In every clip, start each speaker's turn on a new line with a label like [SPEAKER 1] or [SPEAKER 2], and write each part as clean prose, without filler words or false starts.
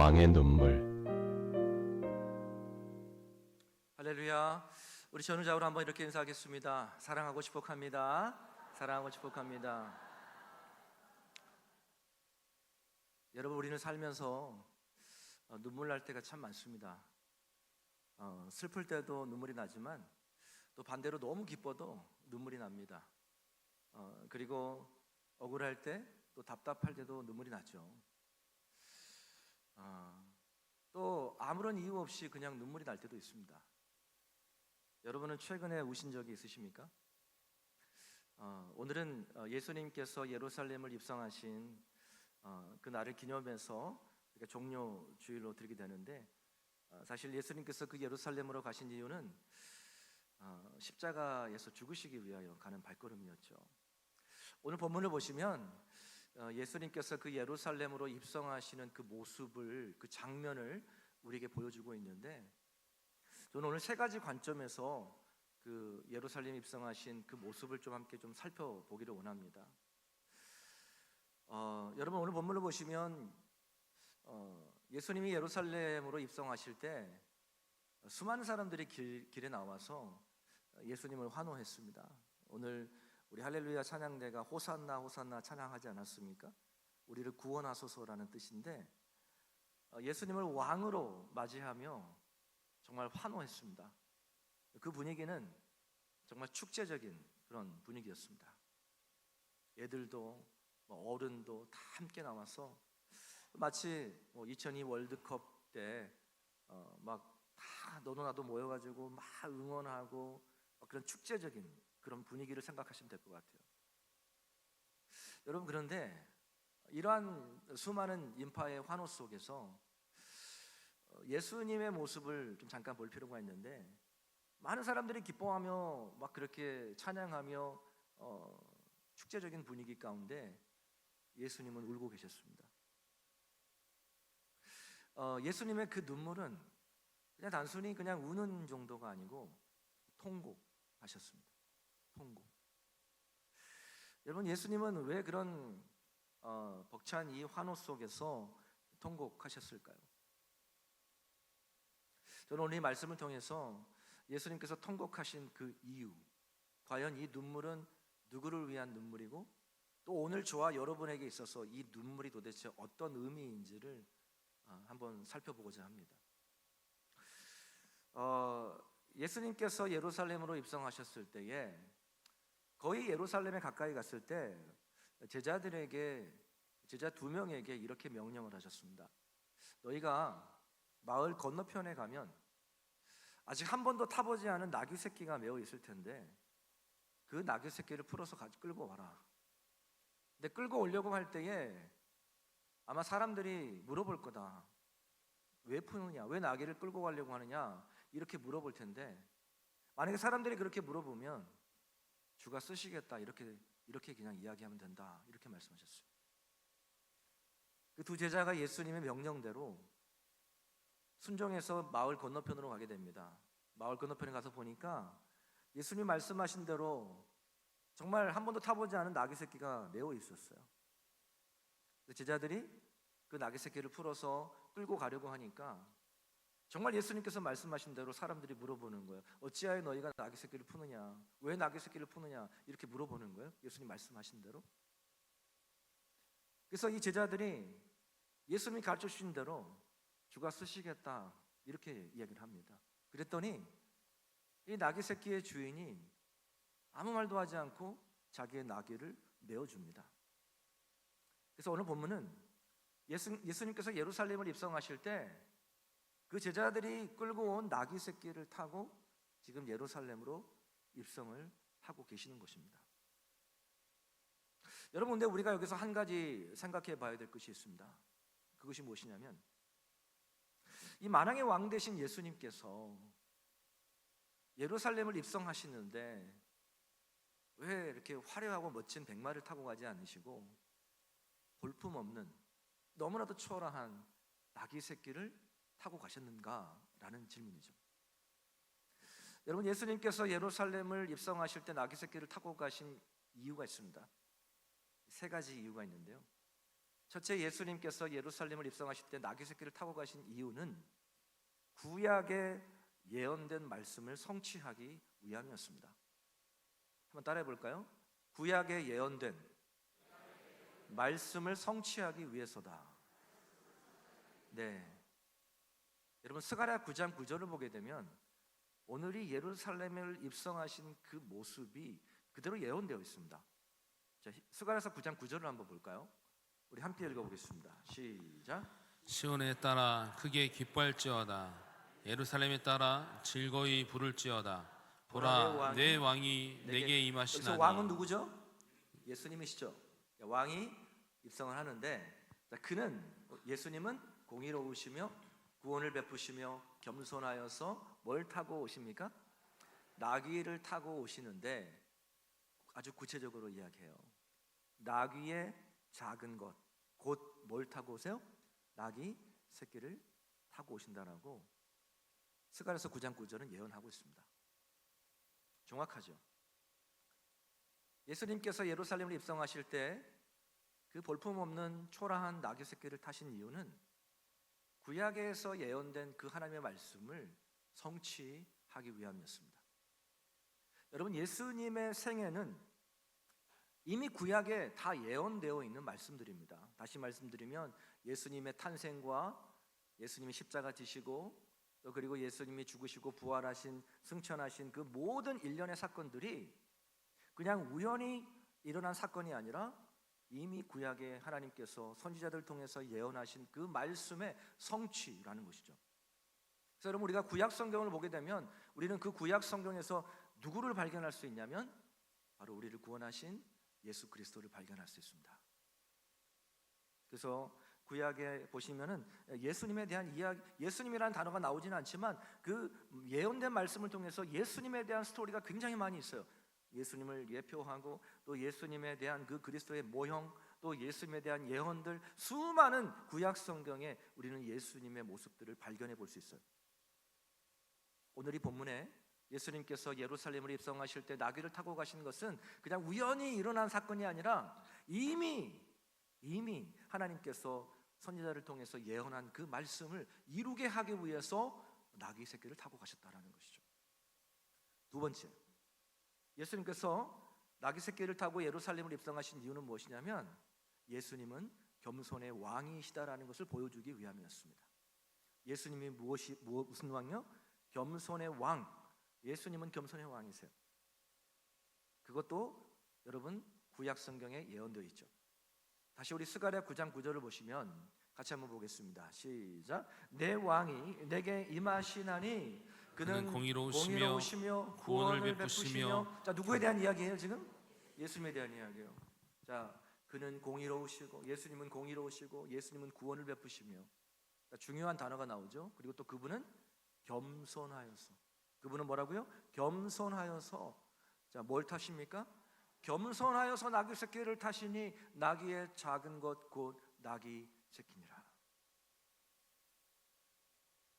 [SPEAKER 1] 왕의 눈물.
[SPEAKER 2] 할렐루야. 우리 전우자우로 한번 이렇게 인사하겠습니다. 사랑하고 축복합니다. 사랑하고 축복합니다. 여러분, 우리는 살면서 눈물 날 때가 참 많습니다. 슬플 때도 눈물이 나지만 또 반대로 너무 기뻐도 눈물이 납니다. 그리고 억울할 때, 또 답답할 때도 눈물이 나죠. 또 아무런 이유 없이 그냥 눈물이 날 때도 있습니다. 여러분은 최근에 우신 적이 있으십니까? 오늘은 예수님께서 예루살렘을 입성하신 그 날을 기념해서 종료 주일로 드리게 되는데, 사실 예수님께서 그 예루살렘으로 가신 이유는 십자가에서 죽으시기 위하여 가는 발걸음이었죠. 오늘 본문을 보시면 예수님께서 그 예루살렘으로 입성하시는 그 모습을, 그 장면을 우리에게 보여주고 있는데, 저는 오늘 세 가지 관점에서 그 예루살렘 입성하신 그 모습을 좀 함께 좀 살펴보기를 원합니다. 여러분, 오늘 본문을 보시면 예수님이 예루살렘으로 입성하실 때 수많은 사람들이 길에 나와서 예수님을 환호했습니다. 오늘 우리 할렐루야 찬양대가 호산나 호산나 찬양하지 않았습니까? 우리를 구원하소서라는 뜻인데, 예수님을 왕으로 맞이하며 정말 환호했습니다. 그 분위기는 정말 축제적인 그런 분위기였습니다. 애들도 어른도 다 함께 나와서 마치 2002 월드컵 때 막 다 너도 나도 모여가지고 막 응원하고 그런 축제적인 그런 분위기를 생각하시면 될 것 같아요. 여러분, 그런데 이러한 수많은 인파의 환호 속에서 예수님의 모습을 좀 잠깐 볼 필요가 있는데, 많은 사람들이 기뻐하며 막 그렇게 찬양하며 축제적인 분위기 가운데 예수님은 울고 계셨습니다. 예수님의 그 눈물은 그냥 단순히 그냥 우는 정도가 아니고 통곡하셨습니다. 통곡. 여러분, 예수님은 왜 그런 벅찬 이 환호 속에서 통곡하셨을까요? 저는 오늘 이 말씀을 통해서 예수님께서 통곡하신 그 이유, 과연 이 눈물은 누구를 위한 눈물이고, 또 오늘 저와 여러분에게 있어서 이 눈물이 도대체 어떤 의미인지를 한번 살펴보고자 합니다. 예수님께서 예루살렘으로 입성하셨을 때에 거의 예루살렘에 가까이 갔을 때 제자들에게, 제자 2명에게 이렇게 명령을 하셨습니다. 너희가 마을 건너편에 가면 아직 한 번도 타보지 않은 나귀 새끼가 메어 있을 텐데 그 나귀 새끼를 풀어서 끌고 와라. 근데 끌고 오려고 할 때에 아마 사람들이 물어볼 거다. 왜 푸느냐? 왜 나귀를 끌고 가려고 하느냐? 이렇게 물어볼 텐데, 만약에 사람들이 그렇게 물어보면 주가 쓰시겠다, 이렇게 그냥 이야기하면 된다, 이렇게 말씀하셨어요. 그 두 제자가 예수님의 명령대로 순종해서 마을 건너편으로 가게 됩니다. 마을 건너편에 가서 보니까 예수님 말씀하신 대로 정말 한 번도 타보지 않은 나귀 새끼가 메어 있었어요. 제자들이 그 나귀 새끼를 풀어서 끌고 가려고 하니까 정말 예수님께서 말씀하신 대로 사람들이 물어보는 거예요. 어찌하여 너희가 나귀 새끼를 푸느냐? 왜 나귀 새끼를 푸느냐? 이렇게 물어보는 거예요. 예수님 말씀하신 대로. 그래서 이 제자들이 예수님이 가르쳐 주신 대로 주가 쓰시겠다, 이렇게 이야기를 합니다. 그랬더니 이 나귀 새끼의 주인이 아무 말도 하지 않고 자기의 나귀를 메어줍니다. 그래서 오늘 본문은 예수님께서 예루살렘을 입성하실 때 그 제자들이 끌고 온 나귀 새끼를 타고 지금 예루살렘으로 입성을 하고 계시는 것입니다. 여러분, 근데 우리가 여기서 한 가지 생각해 봐야 될 것이 있습니다. 그것이 무엇이냐면, 이 만왕의 왕 되신 예수님께서 예루살렘을 입성하시는데 왜 이렇게 화려하고 멋진 백마를 타고 가지 않으시고 볼품없는 너무나도 초라한 나귀 새끼를 타고 가셨는가라는 질문이죠. 여러분, 예수님께서 예루살렘을 입성하실 때 나귀 새끼를 타고 가신 이유가 있습니다. 세 가지 이유가 있는데요. 첫째, 예수님께서 예루살렘을 입성하실 때 나귀 새끼를 타고 가신 이유는 구약에 예언된 말씀을 성취하기 위함이었습니다. 한번 따라해 볼까요? 구약에 예언된 말씀을 성취하기 위해서다. 네. 여러분, 스가랴 9장 9절을 보게 되면 오늘이 예루살렘을 입성하신 그 모습이 그대로 예언되어 있습니다. 자, 스가랴서 9장 9절을 한번 볼까요? 우리 함께 읽어보겠습니다. 시작.
[SPEAKER 1] 시온에 따라 크게 기뻐할지어다. 예루살렘에 따라 즐거이 부를지어다. 보라, 내 왕이 내게 임하시나니.
[SPEAKER 2] 여기서 왕은 누구죠? 예수님이시죠. 왕이 입성을 하는데, 그는, 예수님은 공의로우시며 구원을 베푸시며 겸손하여서 뭘 타고 오십니까? 나귀를 타고 오시는데 아주 구체적으로 이야기해요. 나귀의 작은 것, 곧 뭘 타고 오세요? 나귀 새끼를 타고 오신다라고 스가랴서 9장 9절은 예언하고 있습니다. 정확하죠. 예수님께서 예루살렘을 입성하실 때 그 볼품없는 초라한 나귀 새끼를 타신 이유는 구약에서 예언된 그 하나님의 말씀을 성취하기 위함이었습니다. 여러분, 예수님의 생애는 이미 구약에 다 예언되어 있는 말씀들입니다. 다시 말씀드리면 예수님의 탄생과 예수님이 십자가 지시고 또 그리고 예수님이 죽으시고 부활하신 승천하신 그 모든 일련의 사건들이 그냥 우연히 일어난 사건이 아니라 이미 구약에 하나님께서 선지자들을 통해서 예언하신 그 말씀의 성취라는 것이죠. 그래서 여러분, 우리가 구약 성경을 보게 되면 우리는 그 구약 성경에서 누구를 발견할 수 있냐면 바로 우리를 구원하신 예수 그리스도를 발견할 수 있습니다. 그래서 구약에 보시면은 예수님에 대한 이야기, 예수님이라는 단어가 나오지는 않지만 그 예언된 말씀을 통해서 예수님에 대한 스토리가 굉장히 많이 있어요. 예수님을 예표하고 또 예수님에 대한 그 그리스도의 모형, 또 예수님에 대한 예언들, 수많은 구약 성경에 우리는 예수님의 모습들을 발견해 볼 수 있어요. 오늘 이 본문에 예수님께서 예루살렘을 입성하실 때 나귀를 타고 가신 것은 그냥 우연히 일어난 사건이 아니라 이미 하나님께서 선지자를 통해서 예언한 그 말씀을 이루게 하기 위해서 나귀 새끼를 타고 가셨다라는 것이죠. 두 번째, 예수님께서 나귀 새끼를 타고 예루살렘을 입성하신 이유는 무엇이냐면 예수님은 겸손의 왕이시다라는 것을 보여주기 위함이었습니다. 예수님이 무슨 왕이요? 겸손의 왕. 예수님은 겸손의 왕이세요. 그것도 여러분 구약 성경에 예언되어 있죠. 다시 우리 스가랴 9장 9절을 보시면 같이 한번 보겠습니다. 시작. 내 왕이 내게 임하시나니 그는 공의로우시며 구원을 베푸시며. 자, 누구에 대한 이야기예요 지금? 예수님에 대한 이야기예요. 자, 그는 공의로우시고, 예수님은 공의로우시고, 예수님은 구원을 베푸시며. 자, 중요한 단어가 나오죠. 그리고 또 그분은 겸손하여서. 그분은 뭐라고요? 겸손하여서. 자, 뭘 타십니까? 겸손하여서 나귀 새끼를 타시니 나귀의 작은 것 곧 나귀 새끼니라.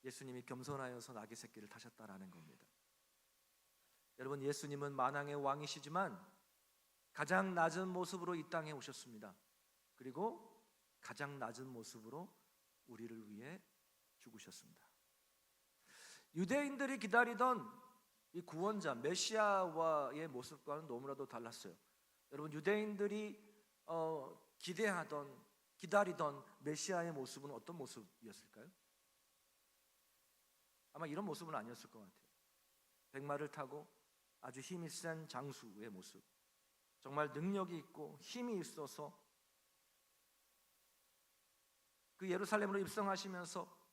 [SPEAKER 2] 예수님이 겸손하여서 나귀 새끼를 타셨다라는 겁니다. 여러분, 예수님은 만왕의 왕이시지만 가장 낮은 모습으로 이 땅에 오셨습니다. 그리고 가장 낮은 모습으로 우리를 위해 죽으셨습니다. 유대인들이 기다리던 이 구원자 메시아와의 모습과는 너무나도 달랐어요. 여러분, 유대인들이 기다리던 메시아의 모습은 어떤 모습이었을까요? 아마 이런 모습은 아니었을 것 같아요. 백마를 타고 아주 힘이 센 장수의 모습, 정말 능력이 있고 힘이 있어서 그 예루살렘으로 입성하시면서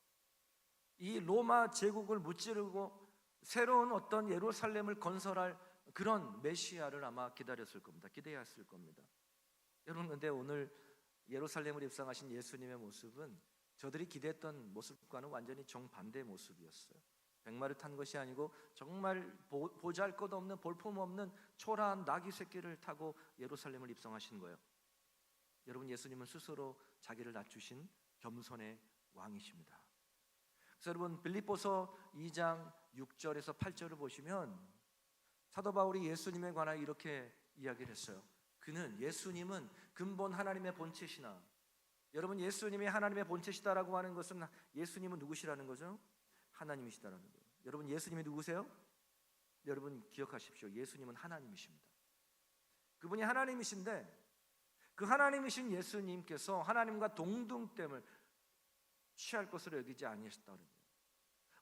[SPEAKER 2] 이 로마 제국을 무찌르고 새로운 어떤 예루살렘을 건설할 그런 메시아를 아마 기다렸을 겁니다. 기대했을 겁니다. 여러분, 근데 오늘 예루살렘을 입성하신 예수님의 모습은 저들이 기대했던 모습과는 완전히 정반대의 모습이었어요. 백마를 탄 것이 아니고 정말 보잘것없는 볼품없는 초라한 나귀 새끼를 타고 예루살렘을 입성하신 거예요. 여러분, 예수님은 스스로 자기를 낮추신 겸손의 왕이십니다. 그래서 여러분, 빌립보서 2장 6절에서 8절을 보시면 사도 바울이 예수님에 관하여 이렇게 이야기를 했어요. 예수님은 근본 하나님의 본체시나 여러분, 예수님이 하나님의 본체시다라고 하는 것은 예수님은 누구시라는 거죠? 하나님이시다라는 거예요. 여러분, 예수님이 누구세요? 여러분 기억하십시오. 예수님은 하나님이십니다. 그분이 하나님이신데 그 하나님이신 예수님께서 하나님과 동등됨을 취할 것으로 여기지 아니하셨다는 거예요.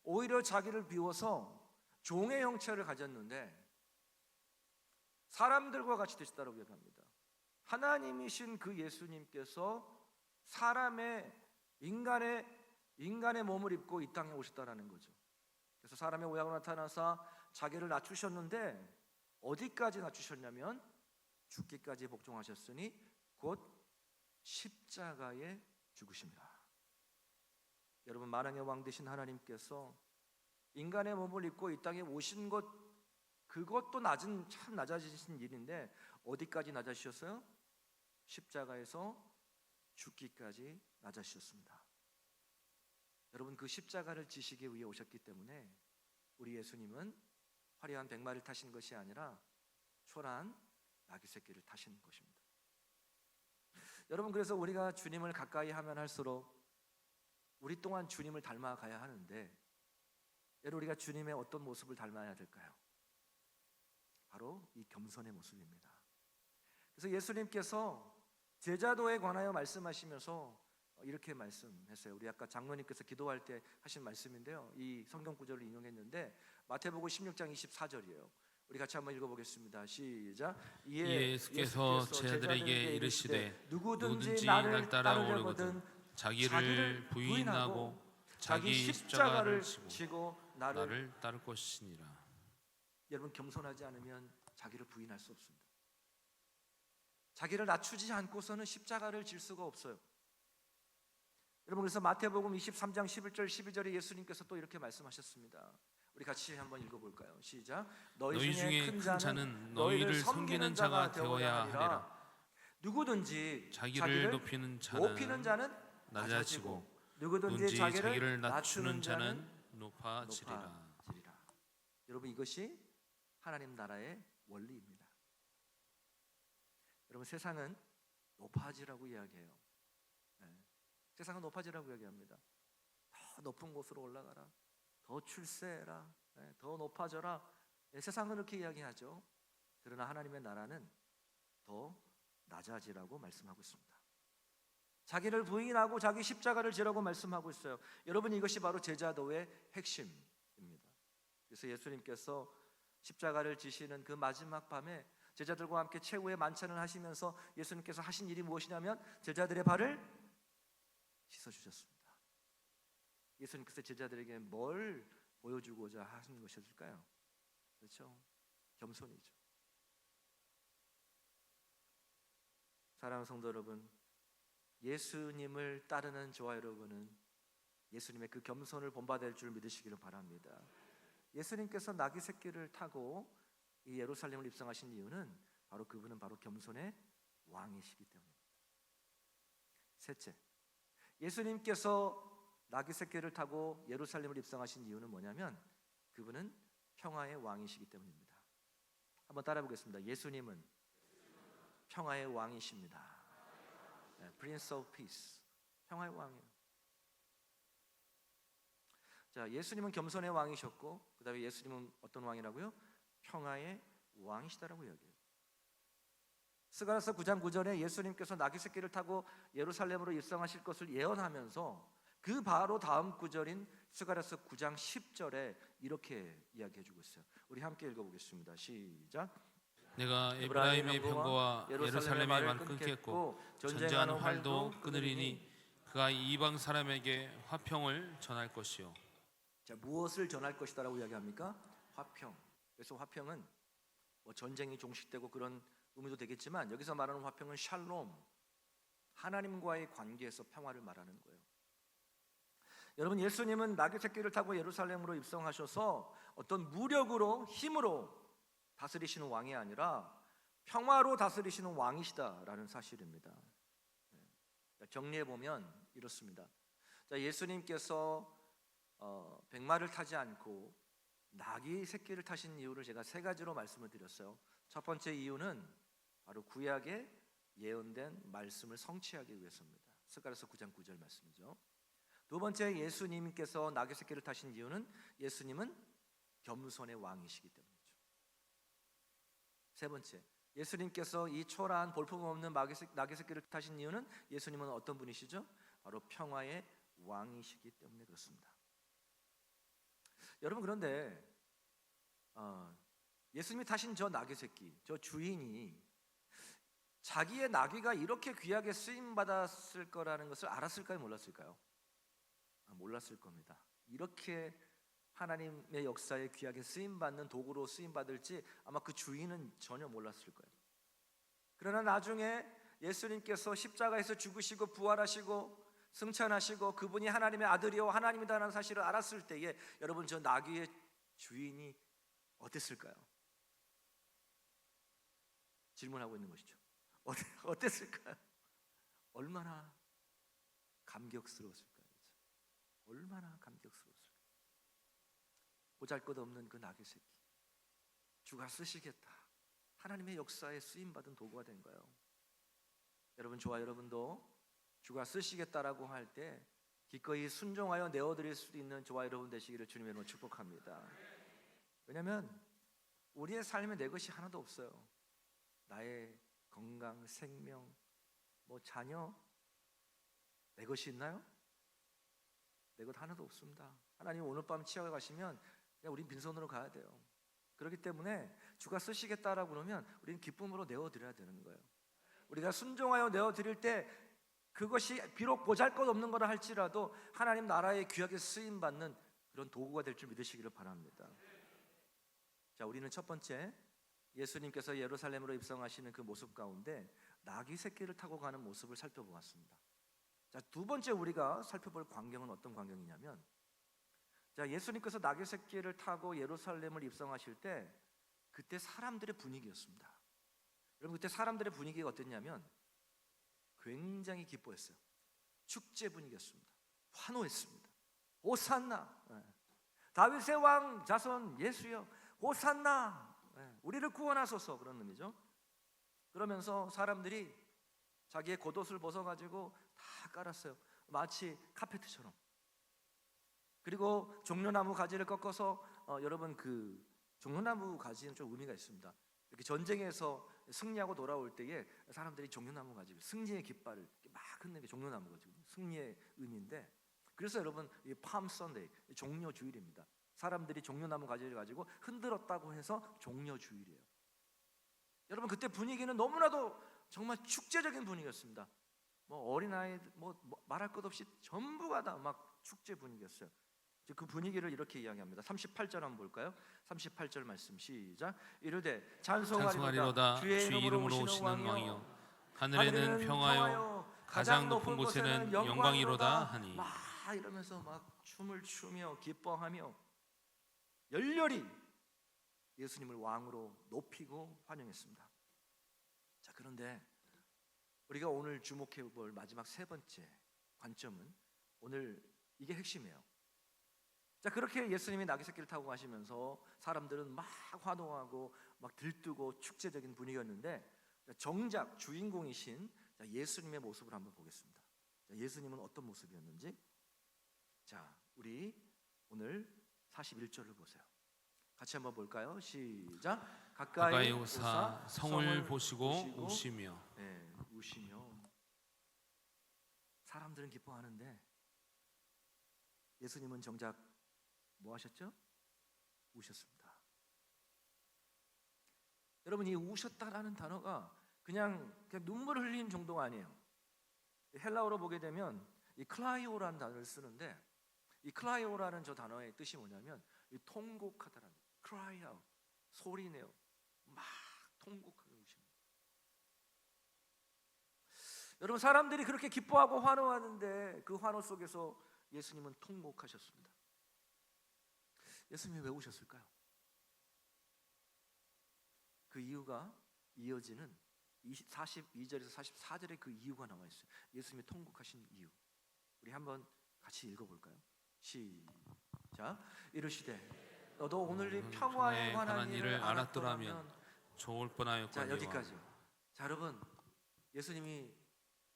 [SPEAKER 2] 오히려 자기를 비워서 종의 형체를 가졌는데 사람들과 같이 되셨다고 얘기합니다. 하나님이신 그 예수님께서 인간의 몸을 입고 이 땅에 오셨다라는 거죠. 그래서 사람의 모양으로 나타나서 자기를 낮추셨는데 어디까지 낮추셨냐면 죽기까지 복종하셨으니 곧 십자가에 죽으십니다. 여러분, 만왕의 왕 되신 하나님께서 인간의 몸을 입고 이 땅에 오신 것, 그것도 참 낮아지신 일인데 어디까지 낮아지셨어요? 십자가에서 죽기까지 낮아지셨습니다. 여러분, 그 십자가를 지시기 위해 오셨기 때문에 우리 예수님은 화려한 백마를 타신 것이 아니라 초라한 나귀 새끼를 타신 것입니다. 여러분, 그래서 우리가 주님을 가까이 하면 할수록 우리 또한 주님을 닮아가야 하는데, 여러분, 우리가 주님의 어떤 모습을 닮아야 될까요? 바로 이 겸손의 모습입니다. 그래서 예수님께서 제자도에 관하여 말씀하시면서 이렇게 말씀했어요. 우리 아까 장로님께서 기도할 때 하신 말씀인데요, 이 성경 구절을 인용했는데 마태복음 16장 24절이에요. 우리 같이 한번 읽어보겠습니다. 시작.
[SPEAKER 1] 이에 예수께서 제자들에게 이르시되 누구든지 날 따라오려거든 자기를 부인하고 자기 십자가를 지고 나를 따를 것이니라.
[SPEAKER 2] 여러분, 겸손하지 않으면 자기를 부인할 수 없습니다. 자기를 낮추지 않고서는 십자가를 질 수가 없어요. 여러분, 그래서 마태복음 23장 11절 12절에 예수님께서 또 이렇게 말씀하셨습니다. 우리 같이 한번 읽어볼까요? 시작.
[SPEAKER 1] 너희 중에 큰 자는 너희를 섬기는 자가 되어야 하리라.
[SPEAKER 2] 누구든지
[SPEAKER 1] 자기를 높이는 자는 낮아지고 누구든지 자기를 낮추는 자는 높아지리라.
[SPEAKER 2] 여러분, 이것이 하나님 나라의 원리입니다. 여러분, 세상은 높아지라고 이야기해요. 세상은 높아지라고 이야기합니다. 더 높은 곳으로 올라가라, 더 출세해라, 더 높아져라. 세상은 그렇게 이야기하죠. 그러나 하나님의 나라는 더 낮아지라고 말씀하고 있습니다. 자기를 부인하고 자기 십자가를 지라고 말씀하고 있어요. 여러분, 이것이 바로 제자도의 핵심입니다. 그래서 예수님께서 십자가를 지시는 그 마지막 밤에 제자들과 함께 최후의 만찬을 하시면서 예수님께서 하신 일이 무엇이냐면 제자들의 발을 씻어주셨습니다. 예수님께서 제자들에게 뭘 보여주고자 하신 것일까요? 그렇죠? 겸손이죠. 사랑하는 성도 여러분, 예수님을 따르는 저와 여러분은 예수님의 그 겸손을 본받을 줄 믿으시기를 바랍니다. 예수님께서 나귀 새끼를 타고 이 예루살렘을 입성하신 이유는 바로 그분은 바로 겸손의 왕이시기 때문입니다. 셋째, 예수님께서 나귀 새끼를 타고 예루살렘을 입성하신 이유는 뭐냐면 그분은 평화의 왕이시기 때문입니다. 한번 따라 보겠습니다. 예수님은 평화의 왕이십니다. Prince of Peace, 평화의 왕이에요. 자, 예수님은 겸손의 왕이셨고 그 다음에 예수님은 어떤 왕이라고요? 평화의 왕이시다라고 이야기해요. 스가랴서 9장 9절에 예수님께서 나귀 새끼를 타고 예루살렘으로 입성하실 것을 예언하면서 그 바로 다음 구절인 스가랴서 9장 10절에 이렇게 이야기해주고 있어요. 우리 함께 읽어보겠습니다. 시작.
[SPEAKER 1] 내가 에브라임의 병거와 예루살렘의 말을 끊겠고 전쟁하는 활도 끊으리니 그가 이방 사람에게 화평을 전할 것이요.
[SPEAKER 2] 자, 무엇을 전할 것이다라고 이야기합니까? 화평. 그래서 화평은 뭐 전쟁이 종식되고 그런 의미도 되겠지만 여기서 말하는 화평은 샬롬, 하나님과의 관계에서 평화를 말하는 거예요. 여러분, 예수님은 나귀 새끼를 타고 예루살렘으로 입성하셔서 어떤 무력으로 힘으로 다스리시는 왕이 아니라 평화로 다스리시는 왕이시다라는 사실입니다. 정리해 보면 이렇습니다. 자, 예수님께서 백마를 타지 않고 나귀 새끼를 타신 이유를 제가 세 가지로 말씀을 드렸어요. 첫 번째 이유는 바로 구약에 예언된 말씀을 성취하기 위해서입니다. 스가랴서 9장 9절 말씀이죠. 두 번째, 예수님께서 나귀 새끼를 타신 이유는 예수님은 겸손의 왕이시기 때문이죠. 세 번째, 예수님께서 이 초라한 볼품없는 나귀 새끼를 타신 이유는 예수님은 어떤 분이시죠? 바로 평화의 왕이시기 때문에 그렇습니다. 여러분, 그런데 예수님이 타신 저 나귀 새끼, 저 주인이 자기의 나귀가 이렇게 귀하게 쓰임 받았을 거라는 것을 알았을까요, 몰랐을까요? 몰랐을 겁니다. 이렇게 하나님의 역사에 귀하게 쓰임 받는 도구로 쓰임 받을지 아마 그 주인은 전혀 몰랐을 거예요. 그러나 나중에 예수님께서 십자가에서 죽으시고 부활하시고 승천하시고 그분이 하나님의 아들이요 하나님이다라는 사실을 알았을 때에 여러분, 저 나귀의 주인이 어땠을까요? 질문하고 있는 것이죠. 어땠을까요? 얼마나 감격스러웠을까요? 얼마나 감격스러웠을까요? 보잘것없는 그 나귀 새끼, 주가 쓰시겠다, 하나님의 역사에 쓰임받은 도구가 된 거예요. 여러분, 저와 여러분도 주가 쓰시겠다라고 할 때 기꺼이 순종하여 내어드릴 수 있는 저와 여러분 되시기를 주님의 이름으로 축복합니다. 왜냐하면 우리의 삶에 내 것이 하나도 없어요. 나의 건강, 생명, 자녀, 내 것이 있나요? 내 것 하나도 없습니다. 하나님 오늘 밤 치워 가시면 그냥 우린 빈손으로 가야 돼요. 그렇기 때문에 주가 쓰시겠다라고 그러면 우리는 기쁨으로 내어드려야 되는 거예요. 우리가 순종하여 내어드릴 때 그것이 비록 보잘것없는 거라 할지라도 하나님 나라에 귀하게 쓰임받는 그런 도구가 될 줄 믿으시기를 바랍니다. 자, 우리는 첫 번째, 예수님께서 예루살렘으로 입성하시는 그 모습 가운데 나귀 새끼를 타고 가는 모습을 살펴보았습니다. 자, 두 번째 우리가 살펴볼 광경은 어떤 광경이냐면, 자, 예수님께서 나귀 새끼를 타고 예루살렘을 입성하실 때 그때 사람들의 분위기였습니다. 여러분, 그때 사람들의 분위기가 어땠냐면 굉장히 기뻐했어요. 축제 분위기였습니다. 환호했습니다. 호산나, 다윗의 왕 자손 예수여 호산나, 우리를 구원하소서, 그런 의미죠. 그러면서 사람들이 자기의 겉옷을 벗어가지고 다 깔았어요. 마치 카페트처럼. 그리고 종려나무 가지를 꺾어서 여러분, 그 종려나무 가지는 좀 의미가 있습니다. 이렇게 전쟁에서 승리하고 돌아올 때에 사람들이 종려나무 가지, 승리의 깃발을 막 흔드는 게 종려나무 가지, 승리의 의미인데, 그래서 여러분, 이 팜 선데이, 종려 주일입니다. 사람들이 종려나무 가지를 가지고 흔들었다고 해서 종려 주일이에요. 여러분, 그때 분위기는 너무나도 정말 축제적인 분위기였습니다. 어린아이 말할 것 없이 전부가 다 막 축제 분위기였어요. 그 분위기를 이렇게 이야기합니다. 38절 한번 볼까요? 38절 말씀 시작. 이르되 찬송하리로다 주의 이름으로 오시는 왕이여, 하늘에는 평화요 가장 높은 곳에는 영광이로다 하니. 막 이러면서 막 춤을 추며 기뻐하며 열렬히 예수님을 왕으로 높이고 환영했습니다. 자, 그런데 우리가 오늘 주목해 볼 마지막 세 번째 관점은, 오늘 이게 핵심이에요. 자, 그렇게 예수님이 나귀 새끼를 타고 가시면서 사람들은 막 환호하고 막 들뜨고 축제적인 분위기였는데, 정작 주인공이신 예수님의 모습을 한번 보겠습니다. 자, 예수님은 어떤 모습이었는지, 자, 우리 오늘 41절을 보세요. 같이 한번 볼까요? 시작. 가까이 오사
[SPEAKER 1] 성을 보시고 우시며.
[SPEAKER 2] 네, 우시며. 사람들은 기뻐하는데 예수님은 정작 뭐 하셨죠? 우셨습니다. 여러분, 이 우셨다라는 단어가 그냥 눈물을 흘린 정도가 아니에요. 헬라어로 보게 되면 이 클라이오라는 단어를 쓰는데, 이 클라이오라는 저 단어의 뜻이 뭐냐면 이 통곡하다라는, cry out, 소리내요, 막 통곡하게 우십니다. 여러분, 사람들이 그렇게 기뻐하고 환호하는데 그 환호 속에서 예수님은 통곡하셨습니다. 예수님이 왜 우셨을까요? 그 이유가 이어지는 42절에서 44절에 그 이유가 나와 있어요. 예수님이 통곡하신 이유. 우리 한번 같이 읽어볼까요? 시작. 이르시되 너도 오늘 이 평화에 관한 일을 알았더라면
[SPEAKER 1] 좋을 뻔하였거니와.
[SPEAKER 2] 자, 여기까지요. 자, 여러분, 예수님이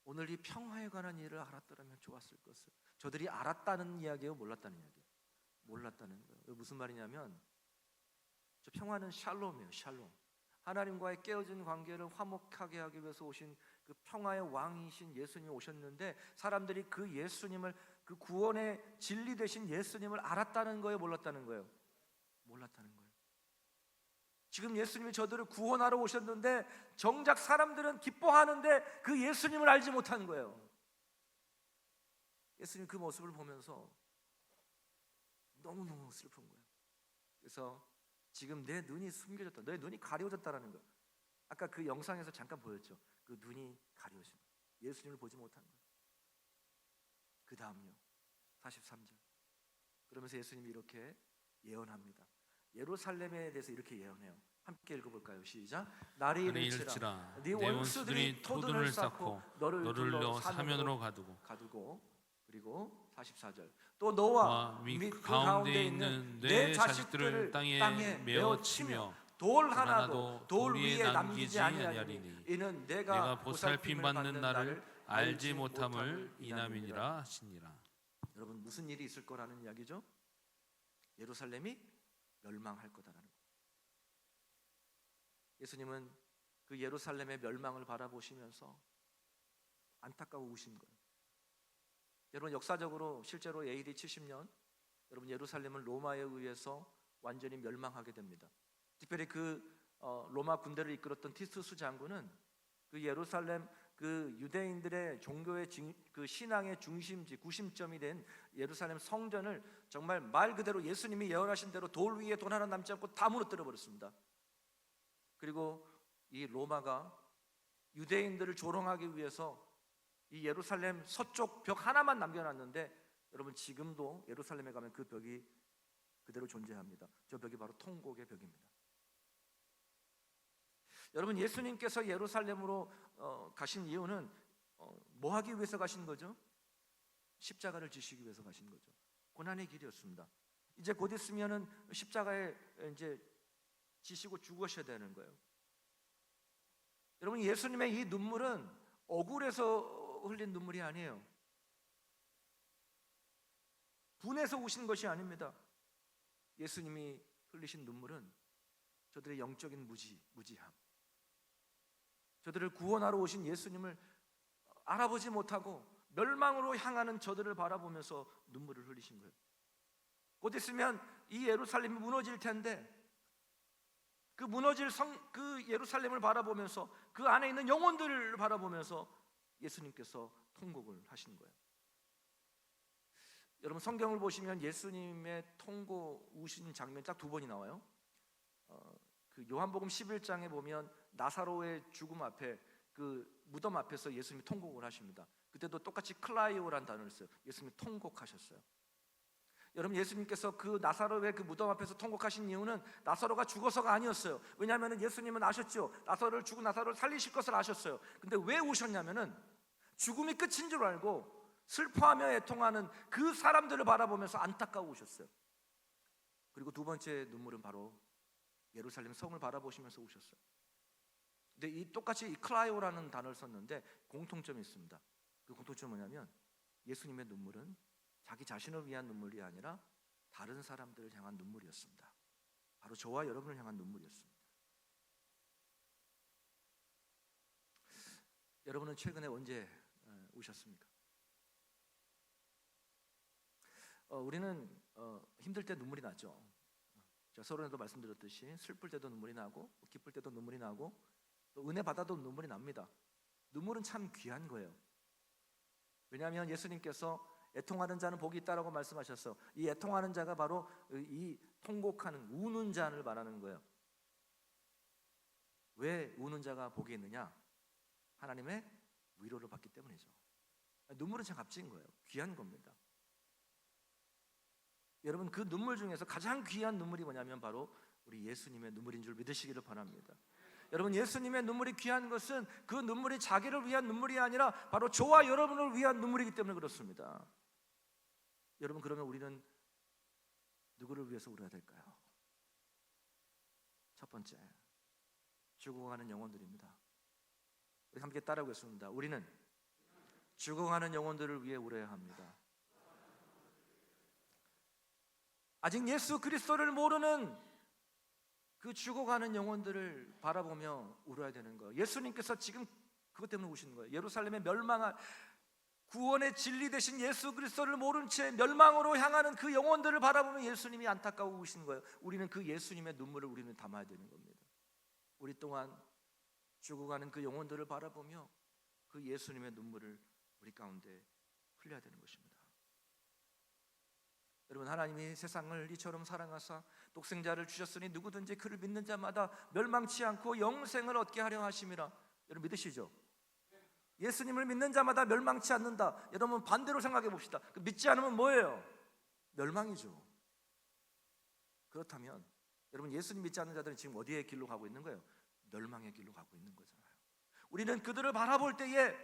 [SPEAKER 2] 오늘 이 평화에 관한 일을 알았더라면 좋았을 것을. 저들이 알았다는 이야기예요, 몰랐다는 이야기예요? 몰랐다는 거예요. 무슨 말이냐면 저 평화는 샬롬이에요. 샬롬. 하나님과의 깨어진 관계를 화목하게 하기 위해서 오신 그 평화의 왕이신 예수님이 오셨는데, 사람들이 그 예수님을, 그 구원의 진리 되신 예수님을 알았다는 거예요, 몰랐다는 거예요? 몰랐다는 거예요. 지금 예수님이 저들을 구원하러 오셨는데 정작 사람들은 기뻐하는데 그 예수님을 알지 못하는 거예요. 예수님 그 모습을 보면서 너무너무 슬픈 거예요. 그래서 지금 내 눈이 숨겨졌다, 내 눈이 가려졌다라는 거예요. 아까 그 영상에서 잠깐 보였죠. 그 눈이 가려진 거예요. 예수님을 보지 못한 거예요. 그 다음요 43절. 그러면서 예수님이 이렇게 예언합니다. 예루살렘에 대해서 이렇게 예언해요. 함께 읽어볼까요? 시작. 날이 이를지라 네 원수들이 토둔을 쌓고 너를 둘러 사면으로 가두고 그리고 44절. 또 너와 및 그 가운데 있는 내 자식들을 땅에 메어 치며 돌 하나도 돌 위에 남기지 아니하리니 이는 내가 보살핌 받는 날을 알지 못함을 이남이니라 하시니라. 여러분, 무슨 일이 있을 거라는 이야기죠? 예루살렘이 멸망할 거다라는 거예요. 예수님은 그 예루살렘의 멸망을 바라보시면서 안타까워 우신 거예요. 여러분, 역사적으로 실제로 AD 70년 여러분 예루살렘은 로마에 의해서 완전히 멸망하게 됩니다. 특별히 로마 군대를 이끌었던 티투스 장군은 그 예루살렘, 그 유대인들의 종교의 그 신앙의 중심지, 구심점이 된 예루살렘 성전을 정말 말 그대로 예수님이 예언하신 대로 돌 위에 돈 하나 남지 않고 다 무너뜨려 버렸습니다. 그리고 이 로마가 유대인들을 조롱하기 위해서 이 예루살렘 서쪽 벽 하나만 남겨놨는데, 여러분 지금도 예루살렘에 가면 그 벽이 그대로 존재합니다. 저 벽이 바로 통곡의 벽입니다. 여러분, 예수님께서 예루살렘으로 가신 이유는 뭐 하기 위해서 가신 거죠? 십자가를 지시기 위해서 가신 거죠. 고난의 길이었습니다. 이제 곧 있으면은 십자가에 이제 지시고 죽으셔야 되는 거예요. 여러분, 예수님의 이 눈물은 억울해서 흘린 눈물이 아니에요. 분해서 우신 것이 아닙니다. 예수님이 흘리신 눈물은 저들의 영적인 무지함, 저들을 구원하러 오신 예수님을 알아보지 못하고 멸망으로 향하는 저들을 바라보면서 눈물을 흘리신 거예요. 곧 있으면 이 예루살렘이 무너질 텐데 그 무너질 그 예루살렘을 바라보면서 그 안에 있는 영혼들을 바라보면서 예수님께서 통곡을 하신 거예요. 여러분, 성경을 보시면 예수님의 통곡 우신 장면이 딱 두 번이 나와요. 그 요한복음 11장에 보면 나사로의 죽음 앞에 그 무덤 앞에서 예수님이 통곡을 하십니다. 그때도 똑같이 클라이오라는 단어를 써요. 예수님이 통곡하셨어요. 여러분, 예수님께서 그 나사로의 그 무덤 앞에서 통곡하신 이유는 나사로가 죽어서가 아니었어요. 왜냐하면 예수님은 아셨죠. 죽은 나사로를 살리실 것을 아셨어요. 근데 왜 우셨냐면은 죽음이 끝인 줄 알고 슬퍼하며 애통하는 그 사람들을 바라보면서 안타까워 우셨어요. 그리고 두 번째 눈물은 바로 예루살렘 성을 바라보시면서 우셨어요. 근데 이 똑같이 이 클라이오라는 단어를 썼는데 공통점이 있습니다. 그 공통점은 뭐냐면 예수님의 눈물은 자기 자신을 위한 눈물이 아니라 다른 사람들을 향한 눈물이었습니다. 바로 저와 여러분을 향한 눈물이었습니다. 여러분은 최근에 언제 우셨습니까? 우리는 힘들 때 눈물이 나죠. 제가 서론에도 말씀드렸듯이 슬플 때도 눈물이 나고 기쁠 때도 눈물이 나고 또 은혜 받아도 눈물이 납니다. 눈물은 참 귀한 거예요. 왜냐하면 예수님께서 애통하는 자는 복이 있다라고 말씀하셨어. 이 애통하는 자가 바로 이 통곡하는 우는 자를 말하는 거예요. 왜 우는 자가 복이 있느냐? 하나님의 위로를 받기 때문이죠. 눈물은 참 값진 거예요. 귀한 겁니다. 여러분, 그 눈물 중에서 가장 귀한 눈물이 뭐냐면 바로 우리 예수님의 눈물인 줄 믿으시기를 바랍니다. 여러분, 예수님의 눈물이 귀한 것은 그 눈물이 자기를 위한 눈물이 아니라 바로 저와 여러분을 위한 눈물이기 때문에 그렇습니다. 여러분, 그러면 우리는 누구를 위해서 울어야 될까요? 첫 번째, 죽어가는 영혼들입니다. 우리 함께 따라하겠습니다. 우리는 죽어가는 영혼들을 위해 울어야 합니다. 아직 예수 그리스도를 모르는 그 죽어가는 영혼들을 바라보며 울어야 되는 거예요. 예수님께서 지금 그것 때문에 우시는 거예요. 예루살렘에 멸망할 구원의 진리 되신 예수 그리스도를 모른 채 멸망으로 향하는 그 영혼들을 바라보며 예수님이 안타까워 우시는 거예요. 우리는 그 예수님의 눈물을 우리는 담아야 되는 겁니다. 우리 또한 죽어가는 그 영혼들을 바라보며 그 예수님의 눈물을 우리 가운데 흘려야 되는 것입니다. 여러분, 하나님이 세상을 이처럼 사랑하사 독생자를 주셨으니 누구든지 그를 믿는 자마다 멸망치 않고 영생을 얻게 하려 하심이라. 여러분 믿으시죠? 예수님을 믿는 자마다 멸망치 않는다. 여러분 반대로 생각해 봅시다. 믿지 않으면 뭐예요? 멸망이죠. 그렇다면 여러분, 예수님 믿지 않는 자들은 지금 어디의 길로 가고 있는 거예요? 멸망의 길로 가고 있는 거잖아요. 우리는 그들을 바라볼 때에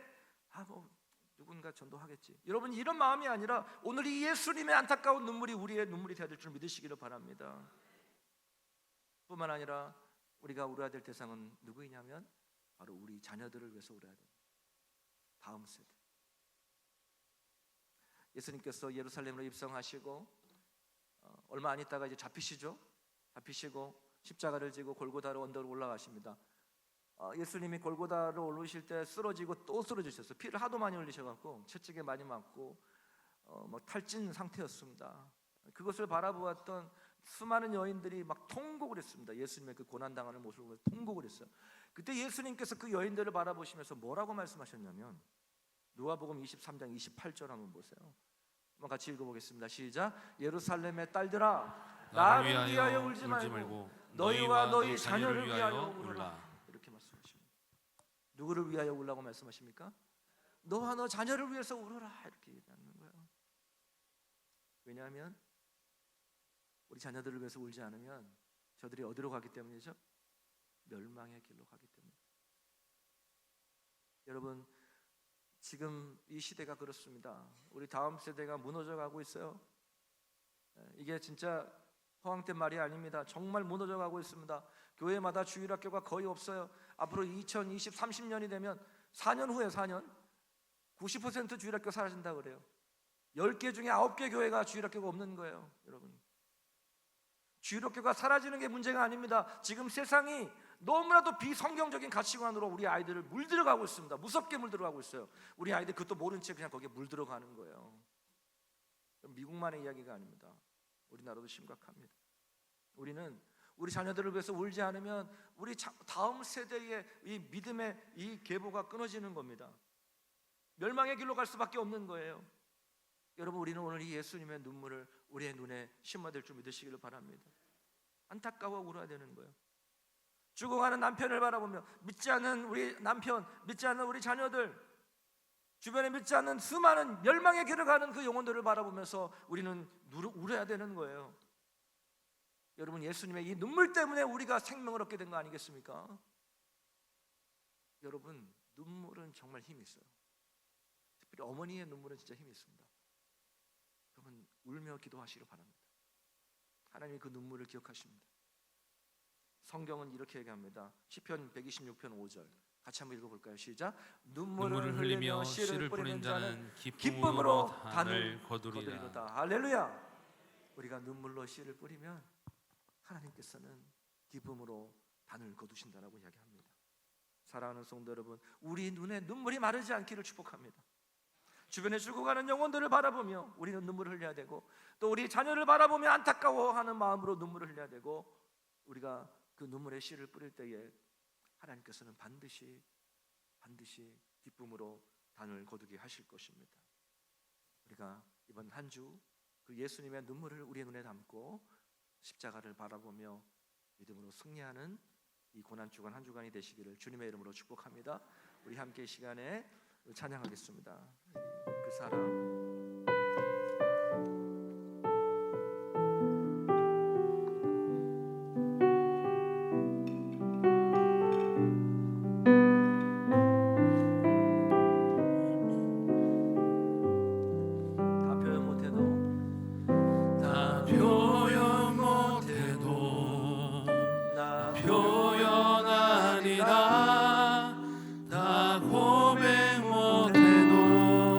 [SPEAKER 2] 누군가 전도하겠지, 여러분 이런 마음이 아니라 오늘 이 예수님의 안타까운 눈물이 우리의 눈물이 되어야 될 줄 믿으시기를 바랍니다. 뿐만 아니라 우리가 울어야 될 대상은 누구이냐면 바로 우리 자녀들을 위해서 울어야 됩니다. 다음 세대. 예수님께서 예루살렘으로 입성하시고 얼마 안 있다가 이제 잡히시고 십자가를 지고 골고다로 언덕으로 올라가십니다. 예수님이 골고다로 올라오실 때 쓰러지고 또 쓰러지셨어요. 피를 하도 많이 흘리셔갖고 채찍에 많이 맞고 탈진 상태였습니다. 그것을 바라보았던 수많은 여인들이 막 통곡을 했습니다. 예수님의 그 고난당하는 모습을 보면서 통곡을 했어요. 그때 예수님께서 그 여인들을 바라보시면서 뭐라고 말씀하셨냐면 누가복음 23장 28절 한번 보세요. 한번 같이 읽어보겠습니다. 시작. 예루살렘의 딸들아, 나를 위하여 울지 말고 너희와 너희 자녀를 위하여 울어라. 이렇게 말씀하십니다. 누구를 위하여 울라고 말씀하십니까? 너와 너 자녀를 위해서 울어라, 이렇게 얘기하는 거예요. 왜냐하면 우리 자녀들을 위해서 울지 않으면 저들이 어디로 가기 때문이죠? 멸망의 길로 가기 때문에. 여러분, 지금 이 시대가 그렇습니다. 우리 다음 세대가 무너져 가고 있어요. 이게 진짜 허황된 말이 아닙니다. 정말 무너져 가고 있습니다. 교회마다 주일학교가 거의 없어요. 앞으로 2020, 30년이 되면 4년 후에 90% 주일학교 사라진다 그래요. 10개 중에 9개 교회가 주일학교가 없는 거예요. 여러분, 주일학교가 사라지는 게 문제가 아닙니다. 지금 세상이 너무나도 비성경적인 가치관으로 우리 아이들을 물들어가고 있습니다. 무섭게 물들어가고 있어요. 우리 아이들 그것도 모른 채 그냥 거기에 물들어가는 거예요. 미국만의 이야기가 아닙니다. 우리나라도 심각합니다. 우리는 우리 자녀들을 위해서 울지 않으면 우리 다음 세대의 이 믿음의 이 계보가 끊어지는 겁니다. 멸망의 길로 갈 수밖에 없는 거예요. 여러분, 우리는 오늘 이 예수님의 눈물을 우리의 눈에 심어야 될 줄 믿으시기를 바랍니다. 안타까워 울어야 되는 거예요. 죽어가는 남편을 바라보며 믿지 않는 우리 남편, 믿지 않는 우리 자녀들, 주변에 믿지 않는 수많은 멸망의 길을 가는 그 영혼들을 바라보면서 우리는 울어야 되는 거예요. 여러분, 예수님의 이 눈물 때문에 우리가 생명을 얻게 된 거 아니겠습니까? 여러분, 눈물은 정말 힘이 있어요. 특별히 어머니의 눈물은 진짜 힘이 있습니다. 여러분, 울며 기도하시길 바랍니다. 하나님이 그 눈물을 기억하십니다. 성경은 이렇게 얘기합니다. 시편 126편 5절 같이 한번 읽어볼까요? 시작. 눈물을 흘리며 씨를 뿌리는 자는 기쁨으로 단을 거두리로다. 할렐루야. 우리가 눈물로 씨를 뿌리면 하나님께서는 기쁨으로 단을 거두신다라고 이야기합니다. 사랑하는 성도 여러분, 우리 눈에 눈물이 마르지 않기를 축복합니다. 주변에 죽어가는 영혼들을 바라보며 우리는 눈물을 흘려야 되고, 또 우리 자녀를 바라보며 안타까워하는 마음으로 눈물을 흘려야 되고, 우리가 그 눈물의 씨를 뿌릴 때에 하나님께서는 반드시 기쁨으로 단을 거두게 하실 것입니다. 우리가 이번 한 주 그 예수님의 눈물을 우리의 눈에 담고 십자가를 바라보며 믿음으로 승리하는 이 고난주간 한 주간이 되시기를 주님의 이름으로 축복합니다. 우리 함께 이 시간에 찬양하겠습니다. 그 사람
[SPEAKER 1] 표현하리라. 다 고백 못해도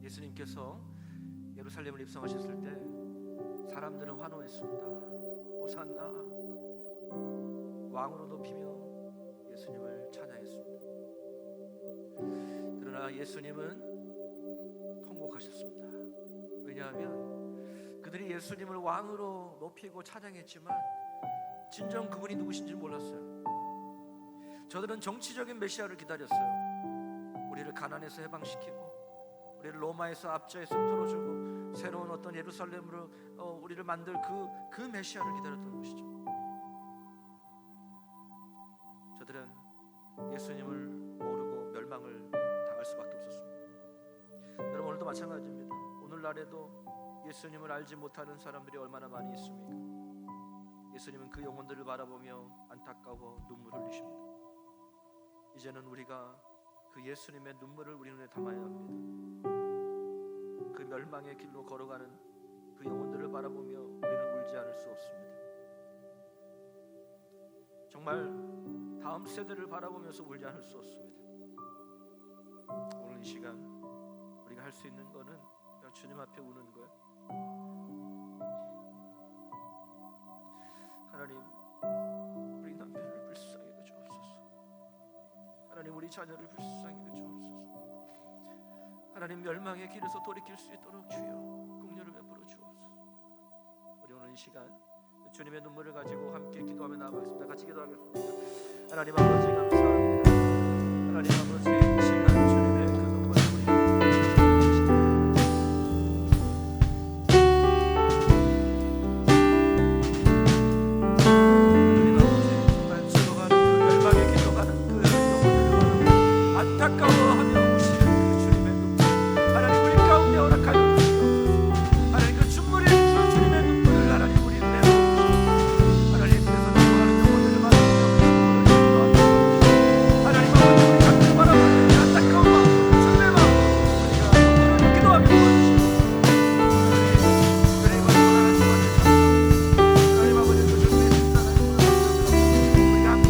[SPEAKER 2] 예수님께서 예루살렘을 입성하셨을 때 사람들은 환호했습니다. 호산나, 왕으로 높이며 예수님을 찬양했습니다. 그러나 예수님은 통곡하셨습니다. 왜냐하면 그들이 예수님을 왕으로 높이고 찬양했지만 진정 그분이 누구신지 몰랐어요. 저들은 정치적인 메시아를 기다렸어요. 우리를 가난에서 해방시키고 우리를 로마에서 압제에서 풀어주고 새로운 어떤 예루살렘으로 우리를 만들 그 메시아를 기다렸던 것이죠. 저들은 예수님을 모르고 멸망을 당할 수밖에 없었습니다. 여러분, 오늘도 마찬가지입니다. 오늘날에도 예수님을 알지 못하는 사람들이 얼마나 많이 있습니까? 예수님은 그 영혼들을 바라보며 안타까워 눈물을 흘리십니다. 이제는 우리가 그 예수님의 눈물을 우리 눈에 담아야 합니다. 그 멸망의 길로 걸어가는 그 영혼들을 바라보며 우리는 울지 않을 수 없습니다. 정말 다음 세대를 바라보면서 울지 않을 수 없습니다. 오늘 이 시간 우리 우리가 할 수 있는 거는 그냥 주님 앞에 우는 거예요. 하나님, 우리 남편을 불쌍히 여겨 주옵소서. 하나님, 우리 자녀를 불쌍히 여겨 주옵소서. 하나님, 멸망의 길에서 돌이킬 수 있도록 주여 긍휼을 베풀어 주옵소서. 우리 오늘 이 시간 주님의 눈물을 가지고 함께 기도하며 나아가겠습니다. 같이 기도하겠습니다. 하나님 아버지 감사합니다. 하나님 아버지 이 시간 주님의 그 눈물을 우리 하나님 아버지 정말 죽어가는 그 멸망의 길로 가는 그 영혼들을 안타까워하며 우시는 그 주님의 눈물 하나님 우리 가운데 허락하여 주시옵소서. 하나님 그 눈물이 주 주님의 눈물을 하나님 우리 내어 주시옵소서. 하나님 그래서 죽어가는 영혼들을 바라보며 하나님 아버지 우리 가끔 바라보는 이 안타까운 마음 주님의 마음 우리가 눈물을 기도하며 보여주시옵소서. 하나님 그리고 원하는 주님의 찬송 하나님 아버지 그 주님의 신사를 우리가 함께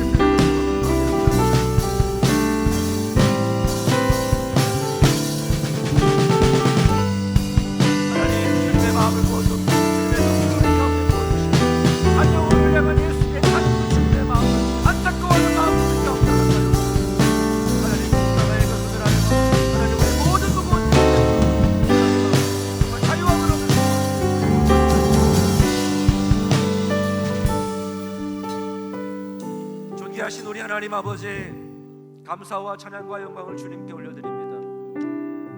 [SPEAKER 2] 하나님 주님의 마음을 부어주옵소서. 주님의 눈물을 우리 가운데 부어주시옵소서. 한 영혼을 향한 예수의 찬송 주님의 마음을 안타까워하는 마음을 우리 가운데 허락하옵소서. 하나님 나라의 것을 알고 하나님 우리 모든 무거운 정말 자유함을 얻으시옵소서. 존귀하신 우리 하나님 아버지 감사와 찬양과 영광을 주님께 올려드립니다.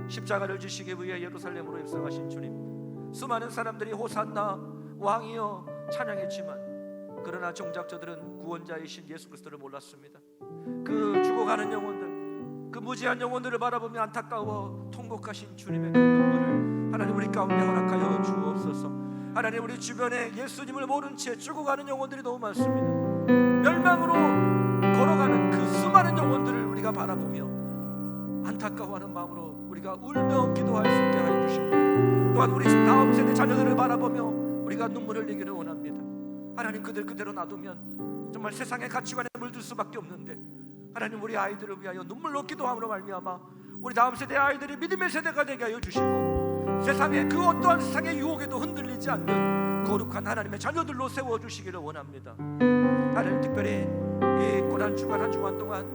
[SPEAKER 2] 십자가를 지시기 위해 예루살렘으로 입성하신 주님, 수많은 사람들이 호산나 왕이여 찬양했지만 그러나 정작 저들은 구원자이신 예수 그리스도를 몰랐습니다. 그 죽어가는 영혼들, 그 무지한 영혼들을 바라보며 안타까워 통곡하신 주님의 그 눈물을 하나님 우리 가운데 허락하여 주옵소서. 하나님 우리 주변에 예수님을 모른 채 죽어가는 영혼들이 너무 많습니다. 멸망으로 걸어가는 그 수많은 영혼들을 우리가 바라보며 안타까워하는 마음으로 우리가 울며 기도할 수 있게 하여 주시고, 또한 우리 다음 세대 자녀들을 바라보며 우리가 눈물을 흘리기를 원합니다. 하나님 그들 그대로 놔두면 정말 세상의 가치관에 물들 수밖에 없는데 하나님 우리 아이들을 위하여 눈물로 기도함으로 말미암아 우리 다음 세대의 아이들이 믿음의 세대가 되게 하여 주시고 세상의 그 어떠한 세상의 유혹에도 흔들리지 않는 거룩한 하나님의 자녀들로 세워주시기를 원합니다. 하나님 특별히 이 고난주간 한 주간 동안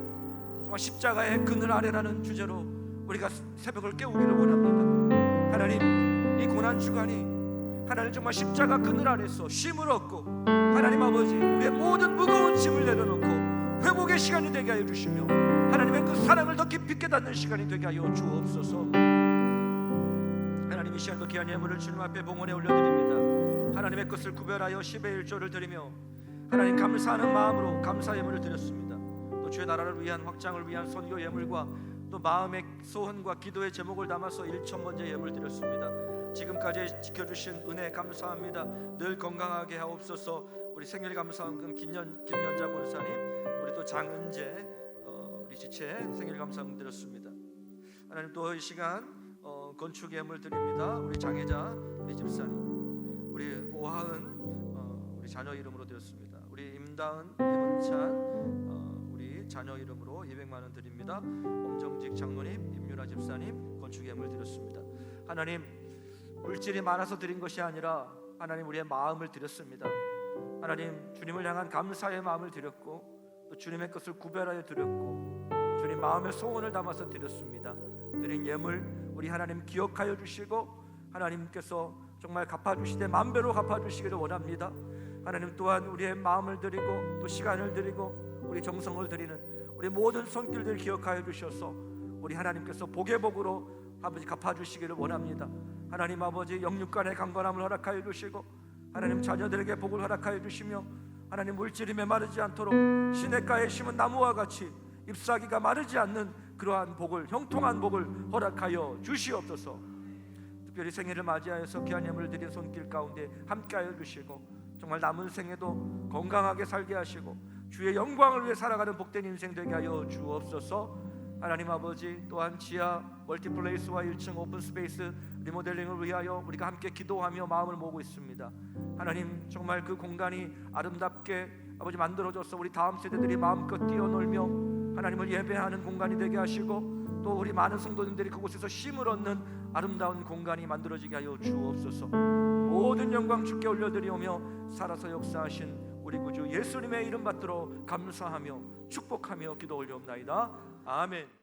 [SPEAKER 2] 정말 십자가의 그늘 아래라는 주제로 우리가 새벽을 깨우기를 원합니다. 하나님 이 고난주간이 하나님 정말 십자가 그늘 아래서 쉼을 얻고 하나님 아버지 우리의 모든 무거운 짐을 내려놓고 회복의 시간이 되게 하여 주시며 하나님의 그 사랑을 더 깊이 깨닫는 시간이 되게 하여 주옵소서. 하나님 이 시간도 귀한 예물을 주님 앞에 봉헌에 올려드립니다. 하나님의 것을 구별하여 10의 1조를 드리며 하나님 감사하는 마음으로 감사 예물을 드렸습니다. 또 주의 나라를 위한 확장을 위한 선교 예물과 또 마음의 소원과 기도의 제목을 담아서 1,000번째 예물 드렸습니다. 지금까지 지켜주신 은혜 감사합니다. 늘 건강하게 하옵소서. 우리 생일 감사헌금 김연자 권사님, 우리 또 장은재 우리 지체 생일 감사헌금 드렸습니다. 하나님 또 이 시간 건축 예물 드립니다. 우리 장혜자 우리 집사님, 우리 오하은 우리 자녀 이름으로 드렸습니다. 우리 임다은, 임은찬 우리 자녀 이름으로 200만 원 드립니다. 엄정직 장로님, 임유라 집사님 건축 예물 드렸습니다. 하나님 물질이 많아서 드린 것이 아니라 하나님 우리의 마음을 드렸습니다. 하나님 주님을 향한 감사의 마음을 드렸고 또 주님의 것을 구별하여 드렸고 주님 마음의 소원을 담아서 드렸습니다. 드린 예물 우리 하나님 기억하여 주시고 하나님께서 정말 갚아주시되 만배로 갚아주시기를 원합니다. 하나님 또한 우리의 마음을 드리고 또 시간을 드리고 우리 정성을 드리는 우리 모든 손길들 기억하여 주셔서 우리 하나님께서 복의 복으로 아버지 갚아주시기를 원합니다. 하나님 아버지 영육간의 강건함을 허락하여 주시고 하나님 자녀들에게 복을 허락하여 주시며 하나님 물질이 메마르지 않도록 시냇가에 심은 나무와 같이 잎사귀가 마르지 않는 그러한 복을 형통한 복을 허락하여 주시옵소서. 특별히 생일을 맞이하여서 귀한 예물을 드린 손길 가운데 함께하여 주시고 정말 남은 생에도 건강하게 살게 하시고 주의 영광을 위해 살아가는 복된 인생 되게 하여 주옵소서. 하나님 아버지 또한 지하 멀티플레이스와 1층 오픈스페이스 리모델링을 위하여 우리가 함께 기도하며 마음을 모으고 있습니다. 하나님 정말 그 공간이 아름답게 아버지 만들어져서 우리 다음 세대들이 마음껏 뛰어놀며 하나님을 예배하는 공간이 되게 하시고 또 우리 많은 성도님들이 그곳에서 쉼을 얻는 아름다운 공간이 만들어지게 하여 주옵소서. 모든 영광 주께 올려드리오며 살아서 역사하신 우리 구주 예수님의 이름 받들어 감사하며 축복하며 기도 올려옵나이다. 아멘.